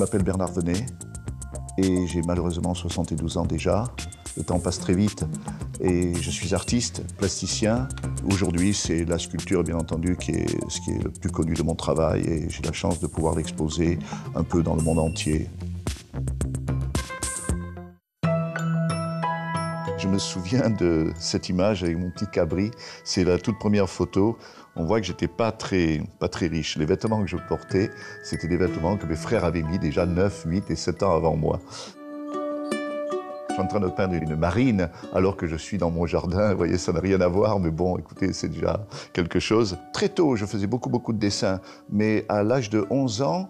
m'appelle Bernard Venet et j'ai malheureusement 72 ans déjà. Le temps passe très vite et je suis artiste, plasticien. Aujourd'hui, c'est la sculpture, bien entendu, qui est ce qui est le plus connu de mon travail et j'ai la chance de pouvoir l'exposer un peu dans le monde entier. Je me souviens de cette image avec mon petit cabri. C'est la toute première photo. On voit que j'étais pas très riche. Les vêtements que je portais, c'était des vêtements que mes frères avaient mis déjà 9, 8 et 7 ans avant moi. Je suis en train de peindre une marine alors que je suis dans mon jardin. Vous voyez, ça n'a rien à voir, mais bon, écoutez, c'est déjà quelque chose. Très tôt, je faisais beaucoup de dessins, mais à l'âge de 11 ans,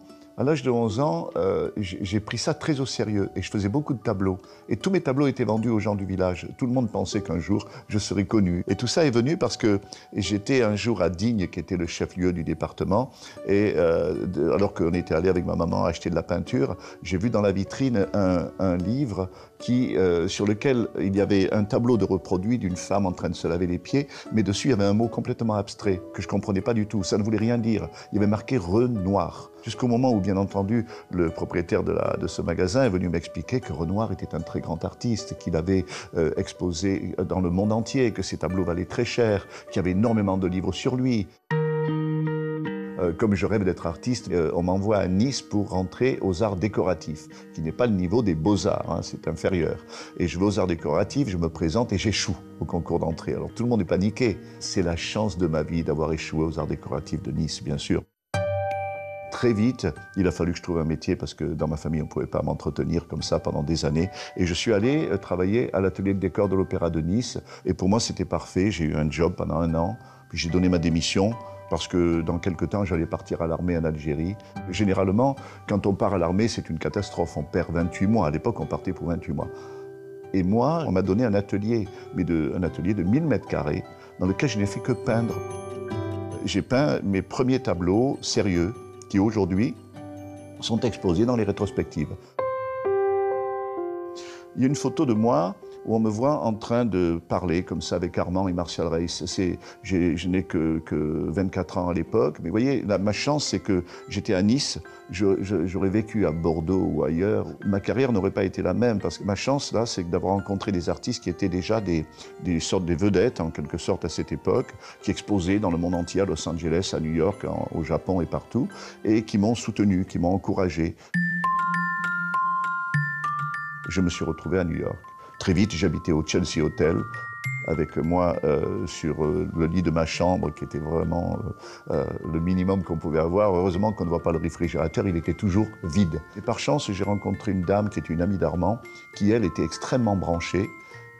j'ai pris ça très au sérieux et je faisais beaucoup de tableaux. Et tous mes tableaux étaient vendus aux gens du village. Tout le monde pensait qu'un jour, je serais connu. Et tout ça est venu parce que j'étais un jour à Digne, qui était le chef-lieu du département. Et alors qu'on était allé avec ma maman acheter de la peinture, j'ai vu dans la vitrine un livre sur lequel il y avait un tableau de reproduit d'une femme en train de se laver les pieds, mais dessus, il y avait un mot complètement abstrait que je ne comprenais pas du tout. Ça ne voulait rien dire. Il y avait marqué « Renoir ». Jusqu'au moment où, bien entendu, le propriétaire de ce magasin est venu m'expliquer que Renoir était un très grand artiste, qu'il avait exposé dans le monde entier, que ses tableaux valaient très cher, qu'il y avait énormément de livres sur lui. Comme je rêve d'être artiste, on m'envoie à Nice pour rentrer aux arts décoratifs, qui n'est pas le niveau des beaux-arts, hein, c'est inférieur. Et je vais aux arts décoratifs, je me présente et j'échoue au concours d'entrée. Alors tout le monde est paniqué. C'est la chance de ma vie d'avoir échoué aux arts décoratifs de Nice, bien sûr. Très vite, il a fallu que je trouve un métier parce que dans ma famille, on ne pouvait pas m'entretenir comme ça pendant des années. Et je suis allé travailler à l'atelier de décor de l'Opéra de Nice. Et pour moi, c'était parfait. J'ai eu un job pendant 1 an. Puis j'ai donné ma démission parce que dans quelques temps, j'allais partir à l'armée en Algérie. Généralement, quand on part à l'armée, c'est une catastrophe. On perd 28 mois. À l'époque, on partait pour 28 mois. Et moi, on m'a donné un atelier, un atelier de 1000 mètres carrés dans lequel je n'ai fait que peindre. J'ai peint mes premiers tableaux sérieux, qui aujourd'hui sont exposés dans les rétrospectives. Il y a une photo de moi où on me voit en train de parler comme ça avec Armand et Martial Reiss. Je n'ai que 24 ans à l'époque, mais vous voyez, ma chance c'est que j'étais à Nice, j'aurais vécu à Bordeaux ou ailleurs, ma carrière n'aurait pas été la même, parce que ma chance là, c'est d'avoir rencontré des artistes qui étaient déjà des sortes de vedettes, en quelque sorte, à cette époque, qui exposaient dans le monde entier, à Los Angeles, à New York, au Japon et partout, et qui m'ont soutenu, qui m'ont encouragé. Je me suis retrouvé à New York. Très vite, j'habitais au Chelsea Hotel, avec moi sur le lit de ma chambre, qui était vraiment le minimum qu'on pouvait avoir. Heureusement qu'on ne voit pas le réfrigérateur, il était toujours vide. Et par chance, j'ai rencontré une dame qui était une amie d'Armand, qui, elle, était extrêmement branchée,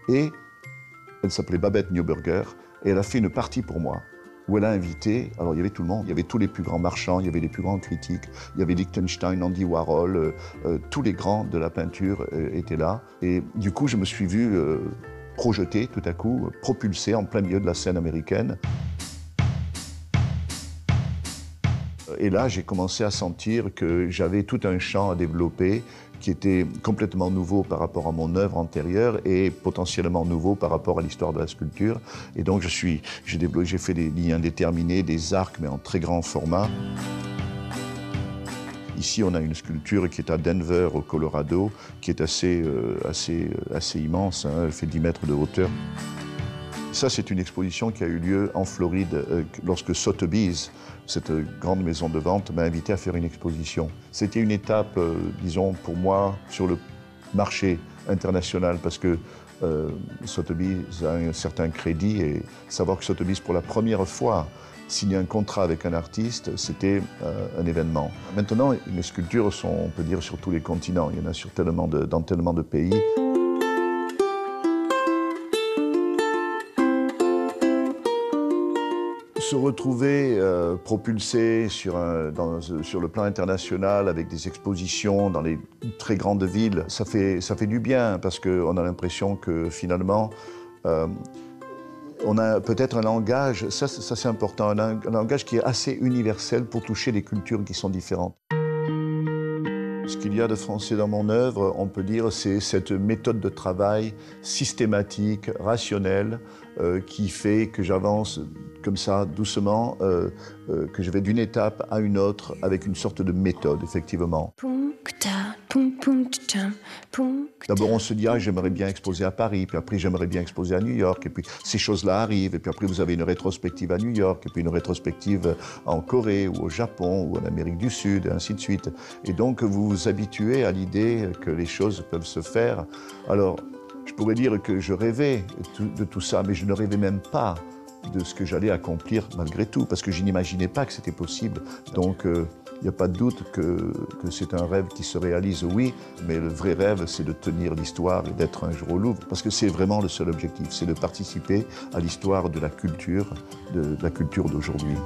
et elle s'appelait Babette Neuberger, et elle a fait une partie pour moi, où elle a invité, alors il y avait tout le monde, il y avait tous les plus grands marchands, il y avait les plus grands critiques, il y avait Lichtenstein, Andy Warhol, tous les grands de la peinture étaient là. Et du coup, je me suis vu projeté tout à coup, propulsé en plein milieu de la scène américaine. Et là, j'ai commencé à sentir que j'avais tout un champ à développer qui était complètement nouveau par rapport à mon œuvre antérieure et potentiellement nouveau par rapport à l'histoire de la sculpture. Et donc, j'ai fait des lignes indéterminées, des arcs, mais en très grand format. Ici, on a une sculpture qui est à Denver, au Colorado, qui est assez immense, hein, elle fait 10 mètres de hauteur. Ça, c'est une exposition qui a eu lieu en Floride lorsque Sotheby's, cette grande maison de vente, m'a invité à faire une exposition. C'était une étape, disons, pour moi, sur le marché international, parce que Sotheby's a un certain crédit, et savoir que Sotheby's, pour la première fois, signait un contrat avec un artiste, c'était un événement. Maintenant, mes sculptures sont, on peut dire, sur tous les continents. Il y en a dans tellement de pays. Se retrouver propulsé sur le plan international avec des expositions dans les très grandes villes, ça fait du bien parce qu'on a l'impression que finalement on a peut-être un langage, ça c'est important, un langage qui est assez universel pour toucher des cultures qui sont différentes. Ce qu'il y a de français dans mon œuvre, on peut dire, c'est cette méthode de travail systématique, rationnelle, qui fait que j'avance comme ça, doucement, que je vais d'une étape à une autre avec une sorte de méthode, effectivement. D'abord, on se dit, ah, j'aimerais bien exposer à Paris, puis après, j'aimerais bien exposer à New York, et puis ces choses-là arrivent, et puis après, vous avez une rétrospective à New York, et puis une rétrospective en Corée, ou au Japon, ou en Amérique du Sud, et ainsi de suite. Et donc, vous vous habituez à l'idée que les choses peuvent se faire. Alors, je pourrais dire que je rêvais de tout ça, mais je ne rêvais même pas de ce que j'allais accomplir malgré tout, parce que je n'imaginais pas que c'était possible. Donc, il n'y a pas de doute que c'est un rêve qui se réalise, oui, mais le vrai rêve, c'est de tenir l'histoire et d'être un jour au Louvre, parce que c'est vraiment le seul objectif, c'est de participer à l'histoire de la culture d'aujourd'hui.